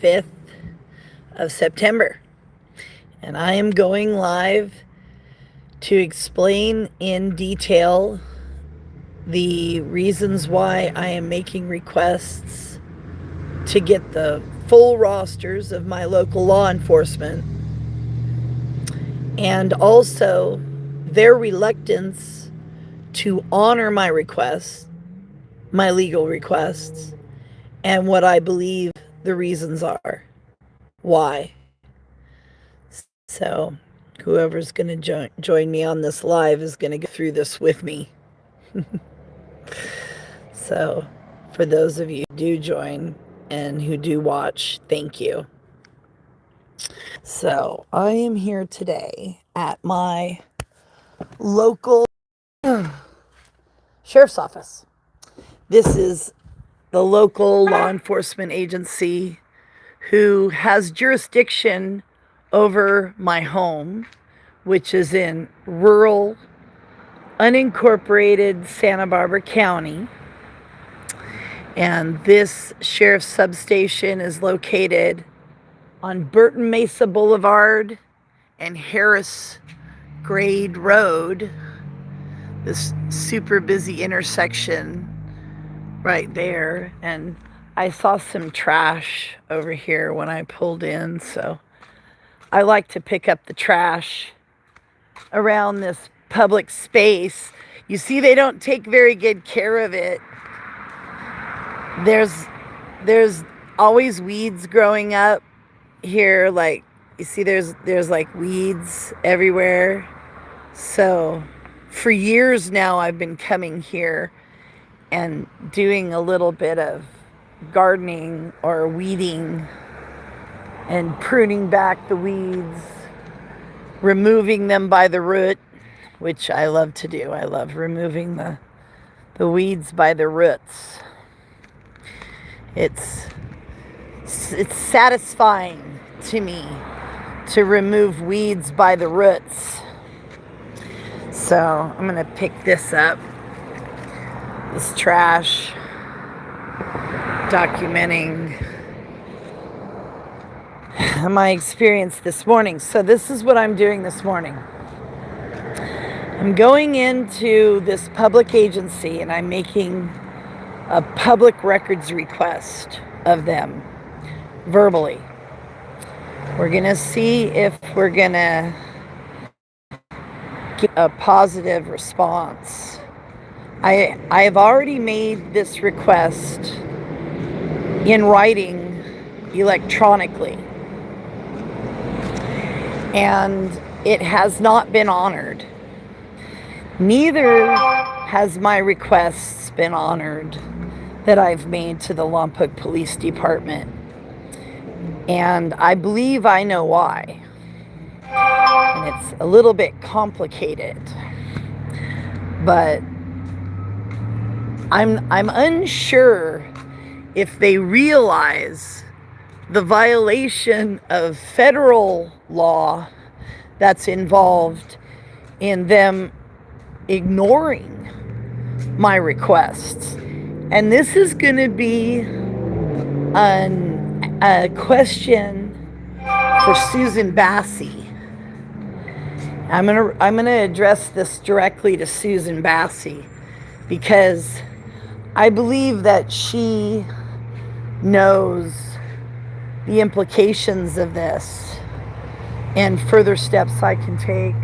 5th of September. And I am going live to explain in detail the reasons why I am making requests to get the full rosters of my local law enforcement, and also their reluctance to honor my requests, my legal requests, and what I believe the reasons are. Why? So, whoever's going to join me on this live is going to go through this with me. So, for those of you who do join and who do watch, thank you. So, I am here today at my local sheriff's office. This is the local law enforcement agency who has jurisdiction over my home, which is in rural, unincorporated Santa Barbara County. And this sheriff's substation is located on Burton, Mesa Boulevard and Harris Grade Road, this super busy intersection right there. And I saw some trash over here when I pulled in, so I like to pick up the trash around this public space. You see, they don't take very good care of it. There's always weeds growing up here. Like, you see, there's like weeds everywhere. So for years now, I've been coming here and doing a little bit of gardening or weeding and pruning back the weeds, removing them by the root, which I love to do. I love removing the weeds by the roots. It's satisfying to me to remove weeds by the roots. So I'm gonna pick this up, this trash, documenting my experience this morning. So this is what I'm doing this morning. I'm going into this public agency and I'm making a public records request of them verbally. We're gonna see if we're gonna get a positive response. I have already made this request in writing electronically, and it has not been honored. Neither has my requests been honored that I've made to the Lompoc Police Department. And I believe I know why. And it's a little bit complicated. But I'm unsure if they realize the violation of federal law that's involved in them ignoring my requests. And this is going to be a question for Susan Bassey. I'm gonna address this directly to Susan Bassey because I believe that she knows the implications of this and further steps I can take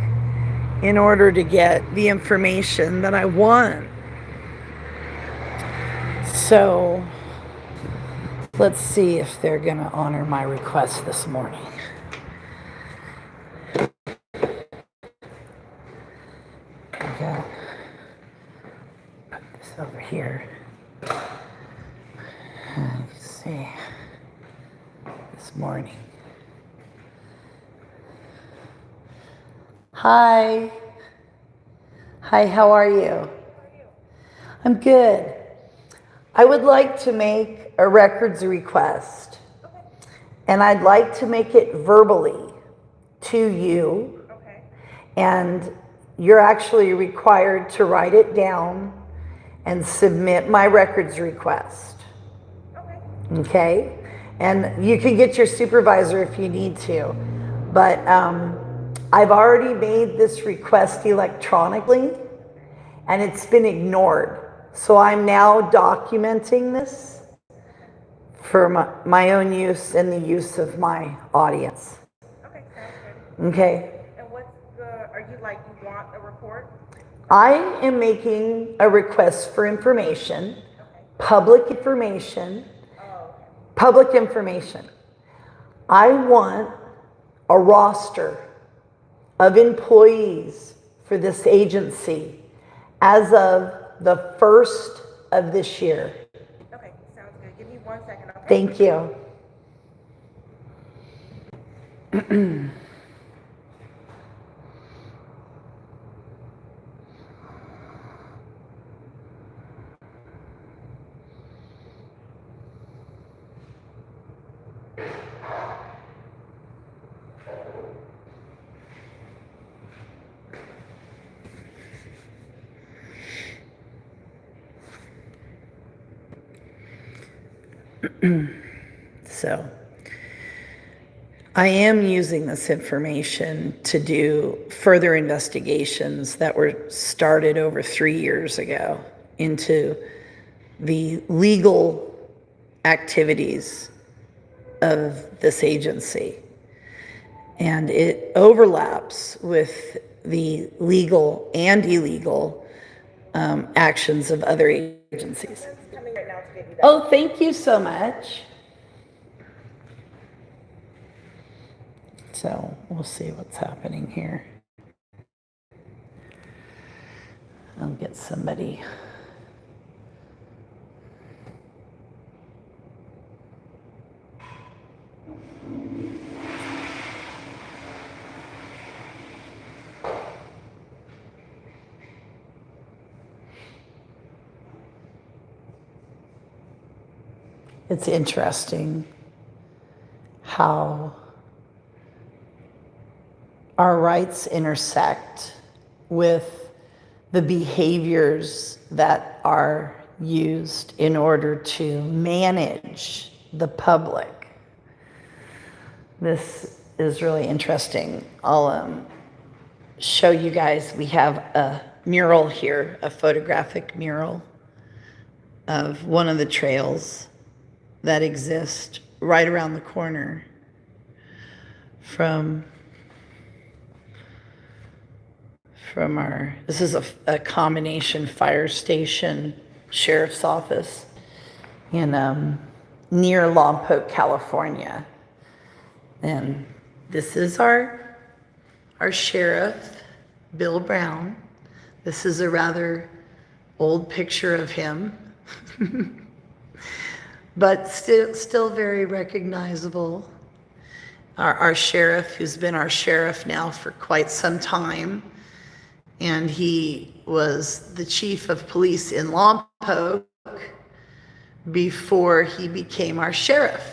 in order to get the information that I want. So let's see if they're going to honor my request this morning. Okay. Put this over here. Let's see. This morning. Hi. Hi, how are you? I'm good. I would like to make a records request. Okay. And I'd like to make it verbally to you. Okay. And you're actually required to write it down and submit my records request. Okay. Okay? And you can get your supervisor if you need to. But I've already made this request electronically, and it's been ignored. So I'm now documenting this for my own use and the use of my audience. Okay, sounds good. Okay. And what's are you like, you want a report? I am making a request for information, public information, public information. I want a roster of employees for this agency as of the 1st of this year. Okay, sounds good. Give me 1 second, okay? Thank you. So, I am using this information to do further investigations that were started over 3 years ago into the legal activities of this agency. And it overlaps with the legal and illegal actions of other agencies. Coming right now to give you that. Oh, thank you so much. So we'll see what's happening here. I'll get somebody. It's interesting how our rights intersect with the behaviors that are used in order to manage the public. This is really interesting. I'll show you guys. We have a mural here, a photographic mural of one of the trails that exist right around the corner from our, this is a combination fire station, sheriff's office in near Lompoc, California. And this is our sheriff, Bill Brown. This is a rather old picture of him, but still very recognizable. Our sheriff, who's been our sheriff now for quite some time, and he was the chief of police in Lompoc before he became our sheriff.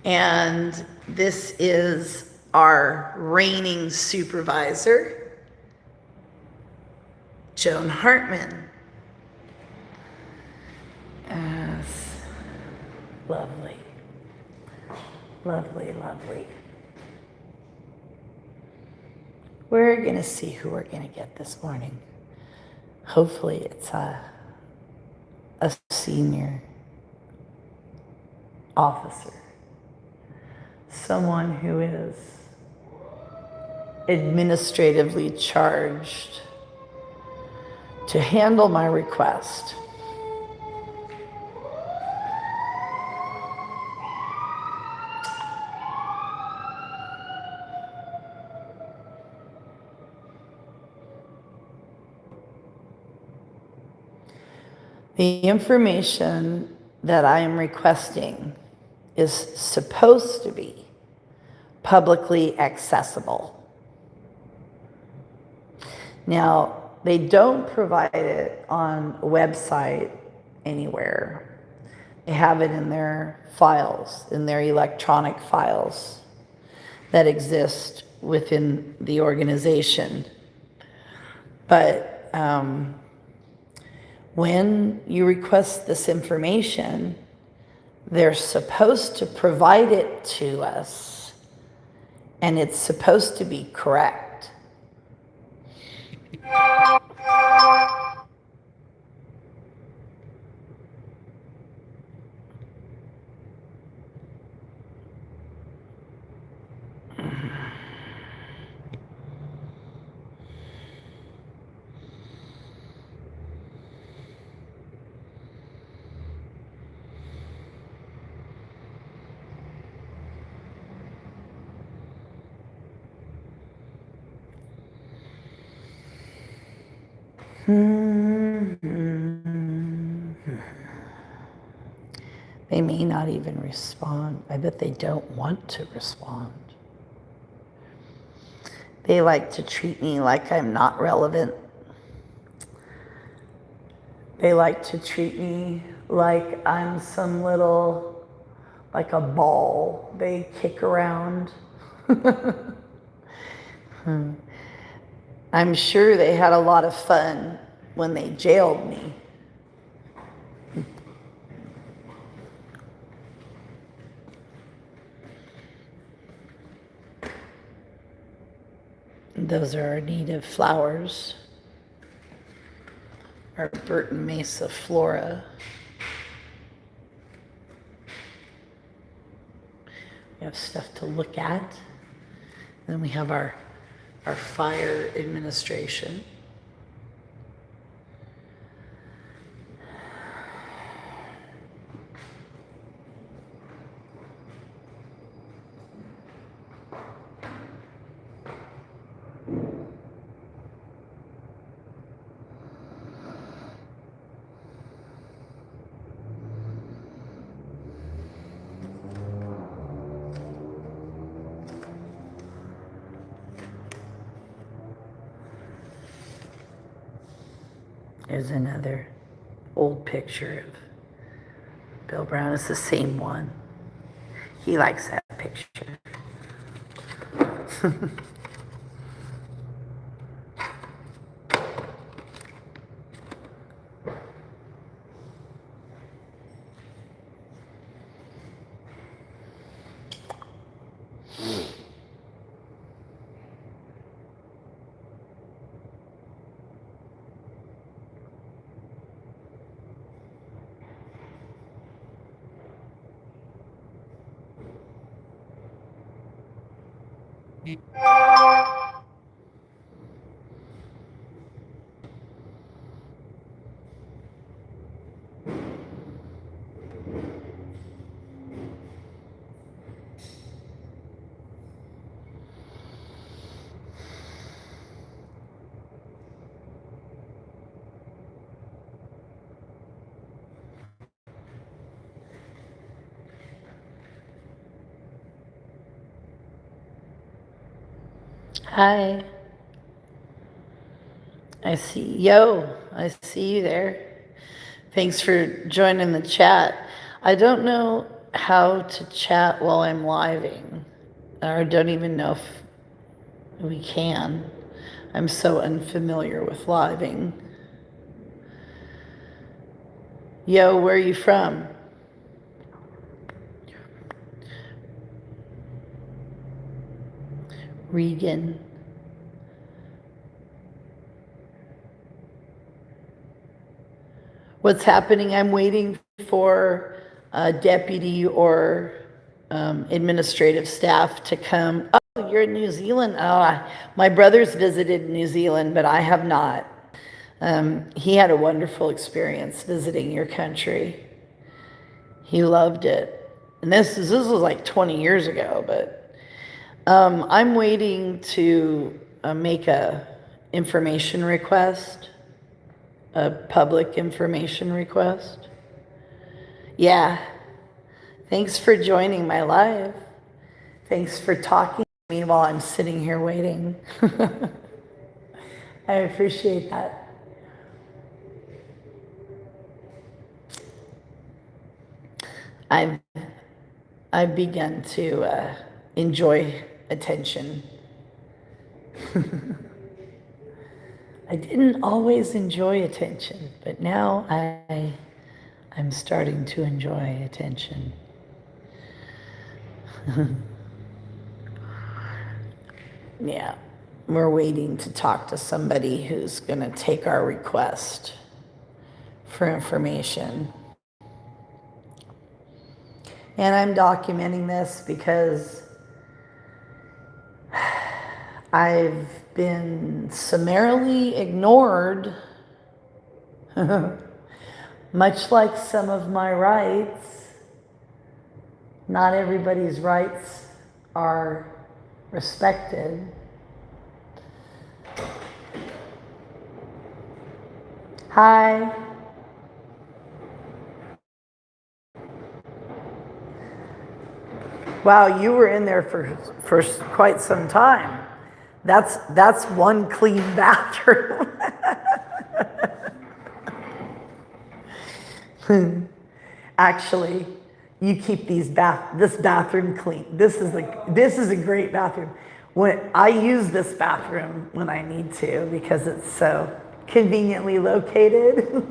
And this is our reigning supervisor, Joan Hartman. Yes. Lovely. Lovely, lovely. We're going to see who we're going to get this morning. Hopefully it's a senior officer. Someone who is administratively charged to handle my request. The information that I am requesting is supposed to be publicly accessible. Now, they don't provide it on a website anywhere. They have it in their files, in their electronic files that exist within the organization. But When you request this information, they're supposed to provide it to us, and it's supposed to be correct. They may not even respond. I bet they don't want to respond. They like to treat me like I'm not relevant. They like to treat me like I'm some little, like a ball they kick around. I'm sure they had a lot of fun when they jailed me. Those are our native flowers, our Burton Mesa flora. We have stuff to look at. Then we have our fire administration. There's another old picture of Bill Brown. It's the same one. He likes that picture. Hi. I see you there. Thanks for joining the chat. I don't know how to chat while I'm living, or don't even know if we can. I'm so unfamiliar with living. Yo, where are you from? Regan. What's happening? I'm waiting for a deputy or administrative staff to come. Oh, you're in New Zealand? Oh, my brother's visited New Zealand, but I have not. He had a wonderful experience visiting your country. He loved it. And this was like 20 years ago, but I'm waiting to make a information request, a public information request. Yeah. Thanks for joining my live. Thanks for talking to me while I'm sitting here waiting. I appreciate that. I've begun to enjoy attention. I didn't always enjoy attention, but now I'm starting to enjoy attention. Yeah, we're waiting to talk to somebody who's going to take our request for information. And I'm documenting this because I've been summarily ignored, much like some of my rights. Not everybody's rights are respected. Hi. Wow, you were in there for quite some time. That's one clean bathroom. Actually, you keep this bathroom clean. This is a great bathroom. When I use this bathroom when I need to because it's so conveniently located.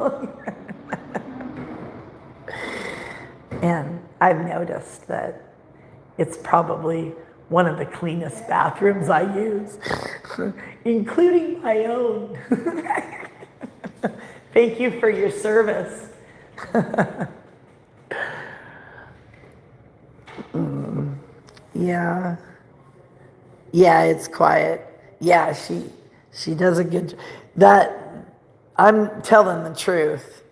And I've noticed that it's probably one of the cleanest bathrooms I use, including my own. Thank you for your service. Yeah. Yeah, it's quiet. Yeah, she does a good that I'm telling the truth.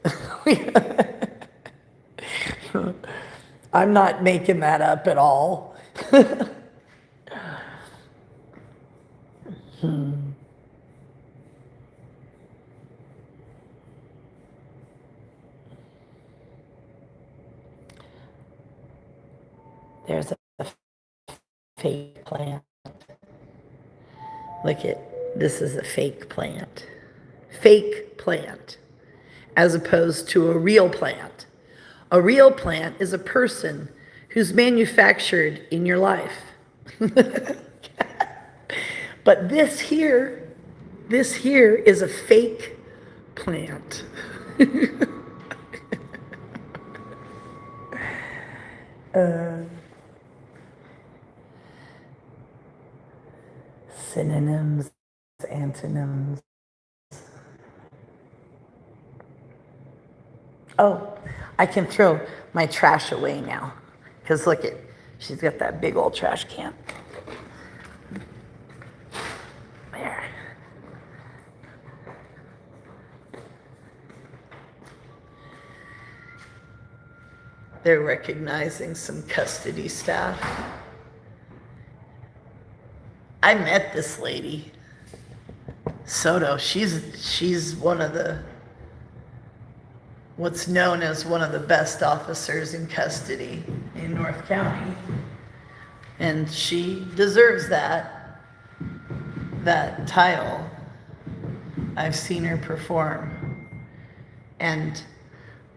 I'm not making that up at all. There's a fake plant. Look at this is a fake plant. Fake plant as opposed to a real plant. A real plant is a person who's manufactured in your life. But this here is a fake plant. Synonyms, antonyms. Oh, I can throw my trash away now. Because look at, she's got that big old trash can. There. They're recognizing some custody staff. I met this lady, Soto. She's one of the, what's known as one of the best officers in custody in North County. And she deserves that title. I've seen her perform. And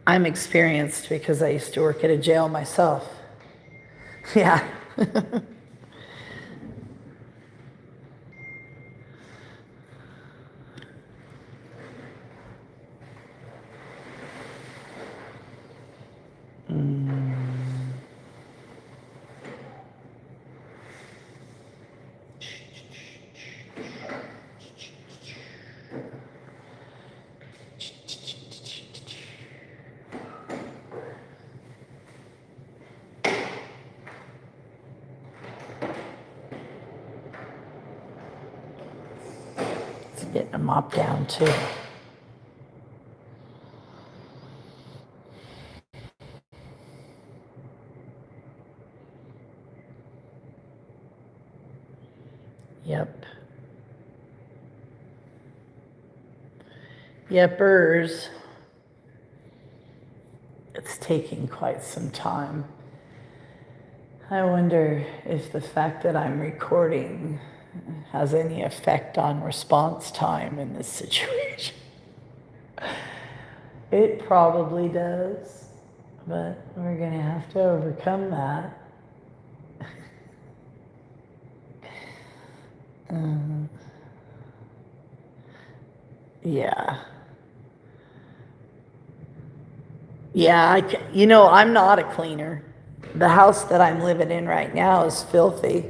I'm experienced because I used to work at a jail myself. Yeah. It's getting a mop down too. Yep. Yepers. It's taking quite some time. I wonder if the fact that I'm recording has any effect on response time in this situation. It probably does, but we're gonna have to overcome that. Yeah. Yeah, I'm not a cleaner. The house that I'm living in right now is filthy.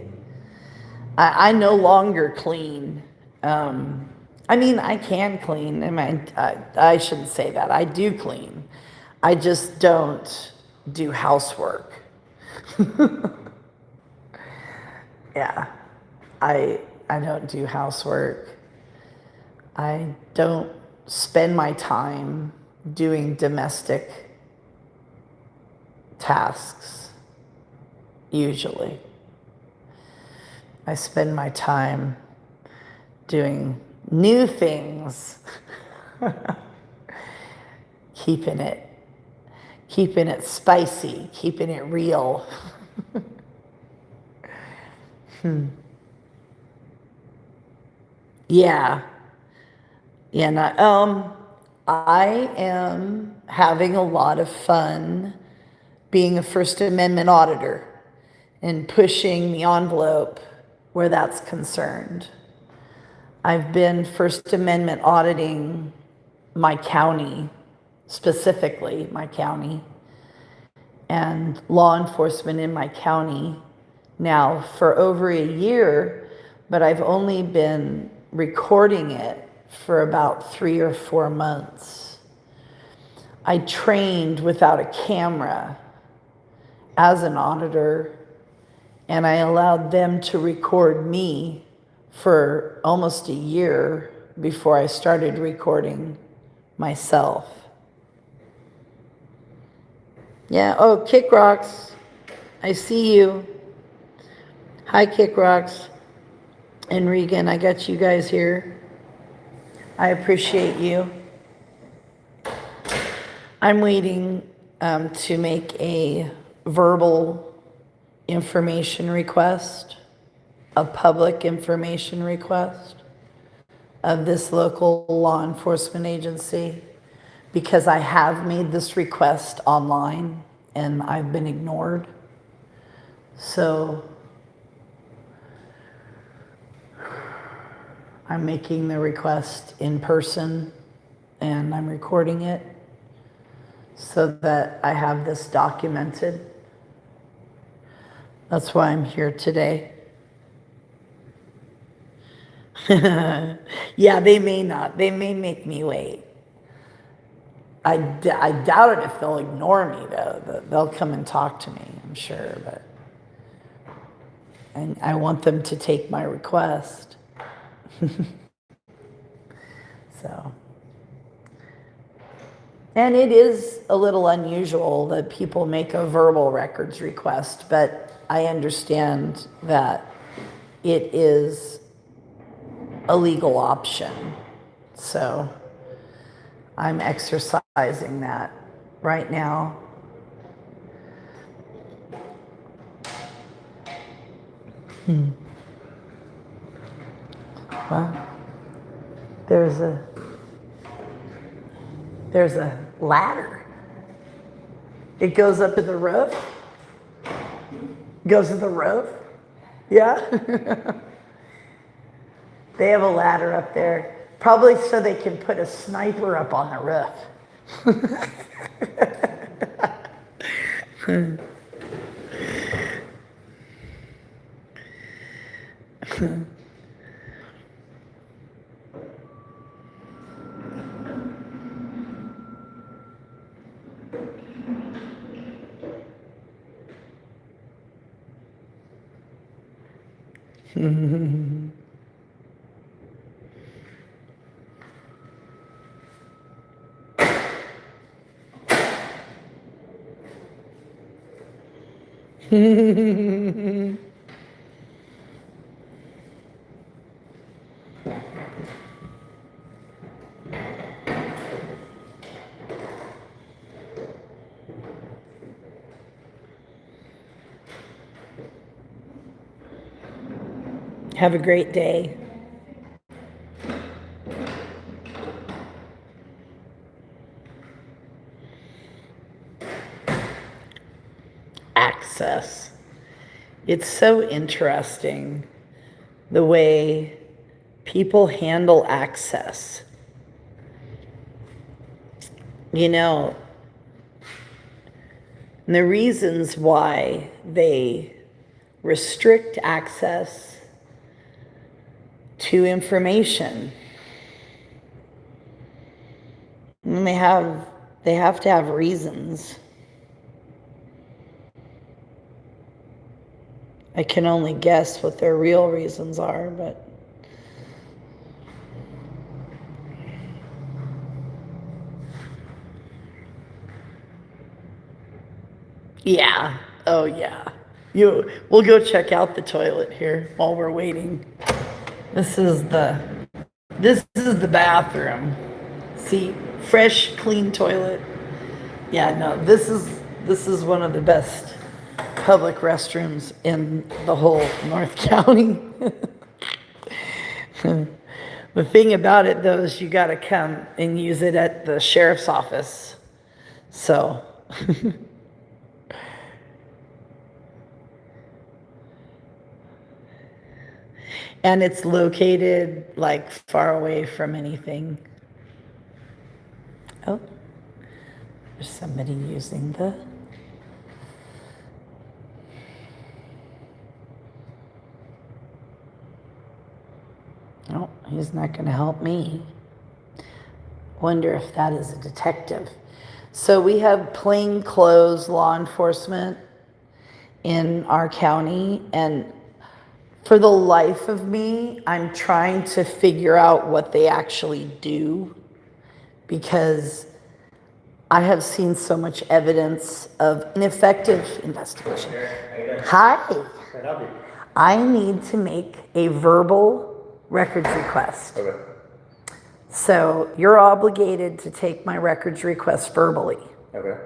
I no longer clean. I mean, I can clean. I shouldn't say that. I do clean. I just don't do housework. Yeah, I don't do housework. I don't spend my time doing domestic tasks, usually. I spend my time doing new things, keeping it spicy, keeping it real. Yeah. And I am having a lot of fun being a First Amendment auditor and pushing the envelope where that's concerned. I've been First Amendment auditing my county, specifically my county, and law enforcement in my county now for over a year, but I've only been recording it for about 3 or 4 months. I trained without a camera as an auditor, and I allowed them to record me for almost a year before I started recording myself. Yeah, oh, Kick Rocks, I see you. Hi, Kick Rocks and Regan, I got you guys here. I appreciate you. I'm waiting to make a verbal information request, a public information request of this local law enforcement agency, because I have made this request online and I've been ignored. So I'm making the request in person and I'm recording it so that I have this documented. That's why I'm here today. Yeah, they may not. They may make me wait. I doubt it if they'll ignore me, though. They'll come and talk to me, I'm sure. But and I want them to take my request. So, and it is a little unusual that people make a verbal records request, but I understand that it is a legal option. So I'm exercising that right now. Well, there's a ladder. It goes up to the roof. Goes to the roof. Yeah. They have a ladder up there, probably so they can put a sniper up on the roof. Have a great day. Access. It's so interesting the way people handle access. you know, the reasons why they restrict access to information. And they have to have reasons. I can only guess what their real reasons are, but yeah. Oh yeah. We'll go check out the toilet here while we're waiting. This is the bathroom. See, fresh, clean toilet. Yeah, no, this is one of the best public restrooms in the whole North County. The thing about it, though, is you got to come and use it at the sheriff's office. So, and it's located like far away from anything. Oh, there's somebody using the. Oh, he's not going to help me. Wonder if that is a detective. So we have plainclothes law enforcement in our county, and for the life of me, I'm trying to figure out what they actually do, because I have seen so much evidence of ineffective investigation. Hi. I need to make a verbal records request. Okay. So you're obligated to take my records request verbally. Okay.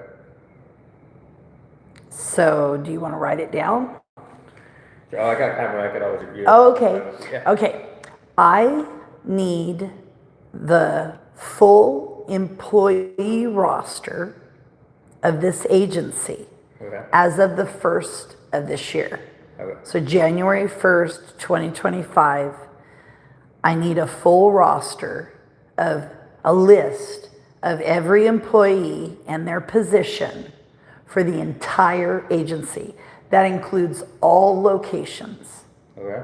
So do you want to write it down? Oh, I got a camera. I could always review it. Oh, okay. Yeah. Okay. I need the full employee roster of this agency as of the 1st of this year. Okay. So January 1st, 2025, I need a full roster of a list of every employee and their position for the entire agency. That includes all locations. Okay.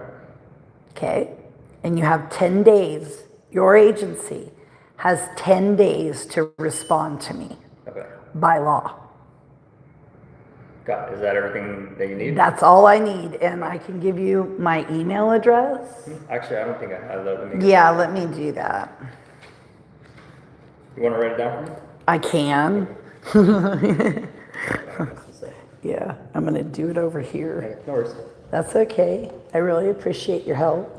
Okay? And you have 10 days. Your agency has 10 days to respond to me. Okay. By law. Got it. Is that everything that you need? That's all I need, and I can give you my email address. Actually, I don't think I have that. Let me do that. You want to write it down for me? I can. Yeah, I'm going to do it over here. Okay, no worries. That's okay. I really appreciate your help.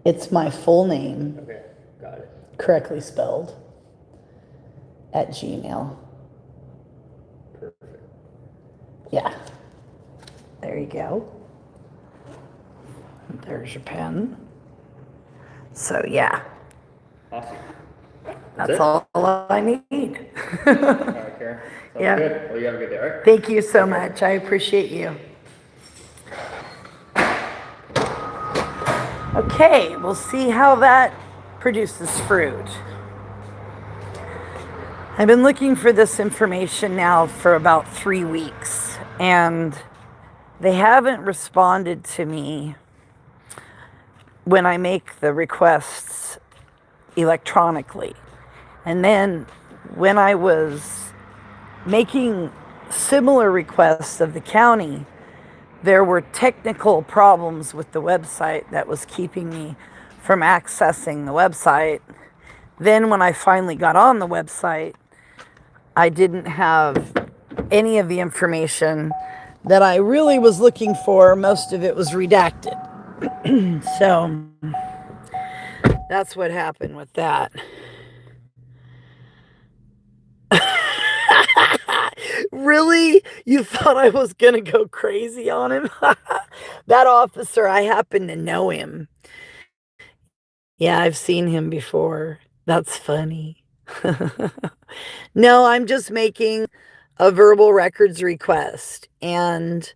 It's my full name. Okay, got it. Correctly spelled at Gmail. Perfect. Yeah. There you go. There's your pen. So yeah. Awesome. That's all I need. All right, Karen. Sounds Yeah. good. Well, you have a good day, all right? Thank you so much. I appreciate you. Okay, we'll see how that produces fruit. I've been looking for this information now for about 3 weeks, and they haven't responded to me when I make the requests electronically. And then when I was making similar requests of the county, there were technical problems with the website that was keeping me from accessing the website. Then when I finally got on the website, I didn't have any of the information that I really was looking for. Most of it was redacted. So that's what happened with that. Really? You thought I was going to go crazy on him? That officer, I happen to know him. Yeah, I've seen him before. That's funny. No, I'm just making a verbal records request. And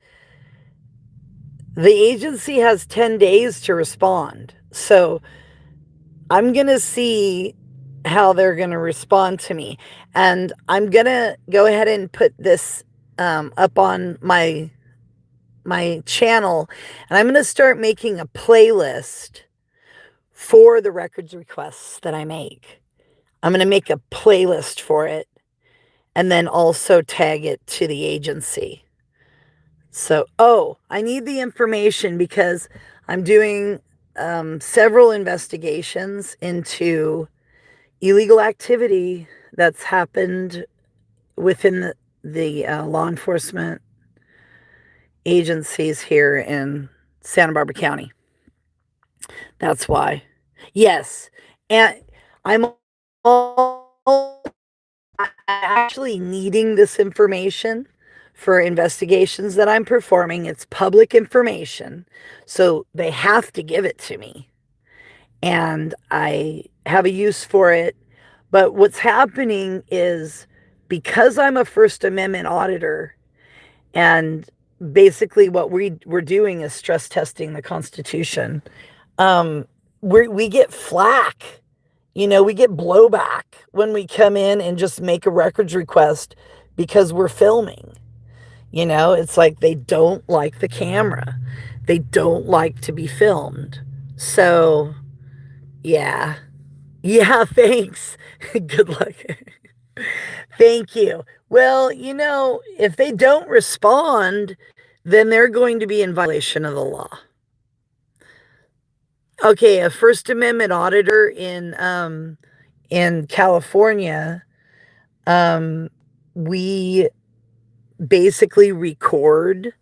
the agency has 10 days to respond. So I'm going to see how they're going to respond to me. And I'm going to go ahead and put this up on my channel. And I'm going to start making a playlist for the records requests that I make. I'm going to make a playlist for it and then also tag it to the agency. So, I need the information because I'm doing several investigations into illegal activity that's happened within the law enforcement agencies here in Santa Barbara County. That's why. Yes. And I'm actually needing this information for investigations that I'm performing. It's public information, so they have to give it to me. And I have a use for it. But what's happening is because I'm a First Amendment auditor, and basically what we're doing is stress testing the Constitution, we get flack. We get blowback when we come in and just make a records request because we're filming. It's like they don't like the camera. They don't like to be filmed. So, yeah. Yeah, thanks. Good luck. Thank you. Well, if they don't respond, then they're going to be in violation of the law. Okay, a First Amendment auditor in California, we basically record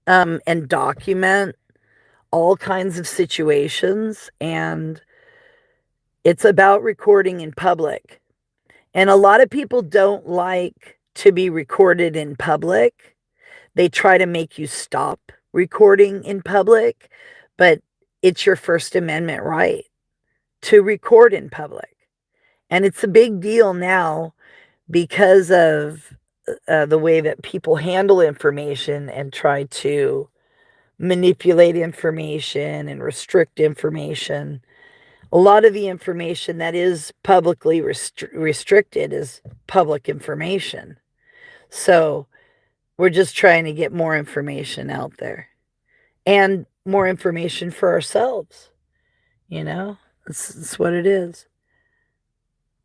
and document all kinds of situations, and it's about recording in public. And a lot of people don't like to be recorded in public. They try to make you stop recording in public, but it's your First Amendment right to record in public. And it's a big deal now because of the way that people handle information and try to manipulate information and restrict information. A lot of the information that is publicly restricted is public information. So we're just trying to get more information out there and more information for ourselves. That's what it is.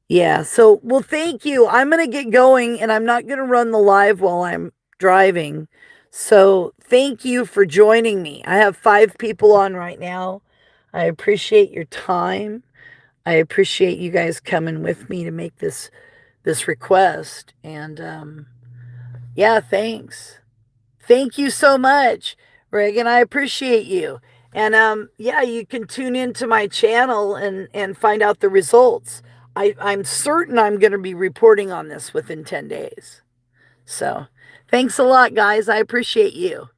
Yeah. So, well, thank you. I'm going to get going, and I'm not going to run the live while I'm driving. So thank you for joining me. I have 5 people on right now. I appreciate your time. I appreciate you guys coming with me to make this request. And yeah, thanks. Thank you so much, Reagan. I appreciate you. And yeah, you can tune into my channel and find out the results. I'm certain I'm going to be reporting on this within 10 days. So thanks a lot, guys. I appreciate you.